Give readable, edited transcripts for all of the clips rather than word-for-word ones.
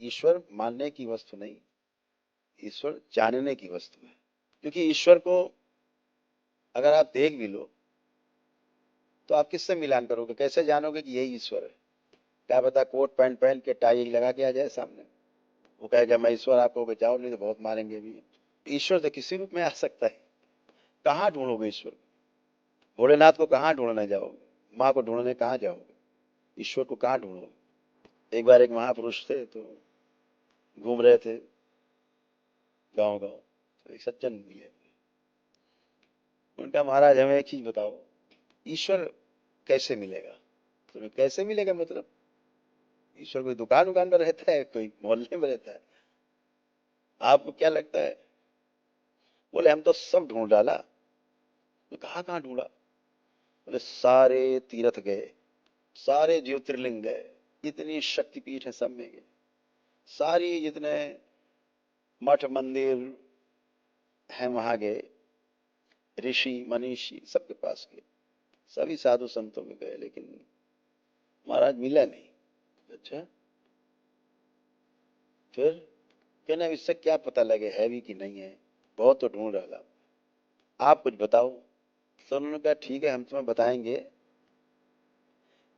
ईश्वर मानने की वस्तु नहीं, ईश्वर जानने की वस्तु है। क्योंकि ईश्वर को अगर आप देख भी लो तो आप किससे मिलान करोगे, कैसे जानोगे कि यही ईश्वर है? क्या पता कोट पैंट पहन के टाई लगा के आ जाए सामने, वो कहेगा मैं ईश्वर, आपको बचाओ नहीं तो बहुत मारेंगे भी। ईश्वर तो किसी रूप में आ सकता है। कहाँ ढूंढोगे ईश्वर? भोलेनाथ को कहाँ ढूंढने जाओगे? माँ को ढूंढने कहाँ जाओगे? ईश्वर को कहाँ ढूंढोगे? एक बार एक महापुरुष थे तो घूम रहे थे गांव गांव, तो एक सज्जन मिले। उनका महाराज हमें एक चीज बताओ, ईश्वर कैसे मिलेगा? तो कैसे मिलेगा मतलब ईश्वर कोई दुकान उकान में रहता है, कोई मोहल्ले में रहता है? आपको क्या लगता है? बोले हम तो सब ढूंढ डाला। तो कहाँ कहाँ ढूंढा? बोले सारे तीर्थ गए, सारे ज्योतिर्लिंग गए, जितनी शक्तिपीठ है सब में गए, सारी जितने मठ मंदिर हैं वहां गए, ऋषि मनीषी सबके पास गए, सभी साधु संतों में गए, लेकिन महाराज मिला नहीं। अच्छा, फिर कहना इससे क्या पता लगे है भी कि नहीं है, बहुत तो ढूंढ डाला, आप कुछ बताओ। तो उन्होंने कहा ठीक है हम तुम्हें बताएंगे,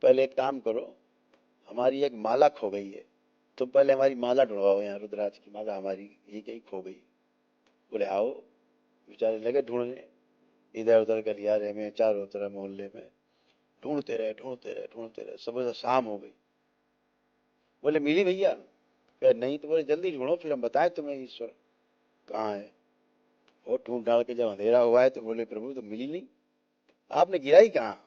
पहले एक काम करो, हमारी एक माला खो गई है, तुम पहले हमारी माला ढूंढवाओ, यहाँ रुद्राक्ष की माला हमारी यही कहीं खो गई। बोले आओ। बेचारे लगे ढूंढने, इधर उधर गलियारे में, चारों तरफ मोहल्ले में, ढूंढते रहे ढूंढते रहे ढूंढते रहे, सुबह से शाम हो गई। बोले मिली भैया? कहे नहीं। तो बोले जल्दी ढूंढो फिर हम बताएं तुम्हें ईश्वर कहाँ है। और ढूंढ डाल के जब अंधेरा हुआ है तो बोले प्रभु तो मिली नहीं, आपने गिराई कहाँ?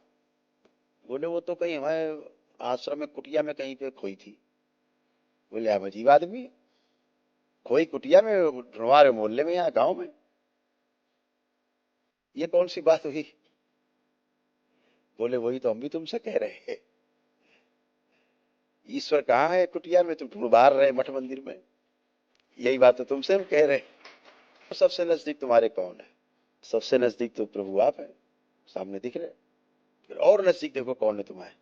बोले वो तो कहीं हमारे आश्रम में कुटिया में कहीं पे खोई थी। बोले आप अजीब आदमी, खोई कुटिया में ढूंढवा रहे मोहल्ले में, यहाँ गांव में, ये कौन सी बात हुई? बोले वही तो हम भी तुमसे कह रहे हैं, ईश्वर कहाँ है कुटिया में, तुम ढूंढ बाहर रहे मठ मंदिर में, यही बात तो तुमसे हम कह रहे हैं। तो सबसे नजदीक तुम्हारे कौन है? सबसे नजदीक तो प्रभु आप है, सामने दिख रहे। फिर और नजदीक देखो कौन है तुम्हारे?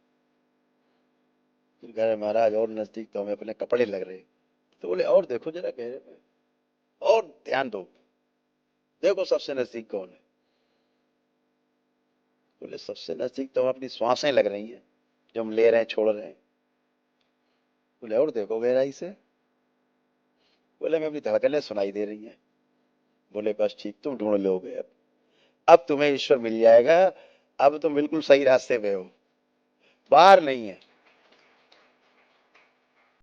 फिर कह रहे महाराज और नजदीक तो हमें अपने कपड़े लग रहे। तो बोले और देखो जरा, कह रहे और ध्यान दो, देखो सबसे नजदीक कौन है? बोले सबसे नजदीक तो हम अपनी श्वासें लग रही हैं, जो हम ले रहे हैं छोड़ रहे हैं। बोले और देखो गहराई से। बोले हमें अपनी धड़कनें सुनाई दे रही हैं। बोले बस ठीक, तुम ढूंढ लोगे अब तुम्हें ईश्वर मिल जाएगा, अब तुम बिल्कुल सही रास्ते पे हो, बाहर नहीं है।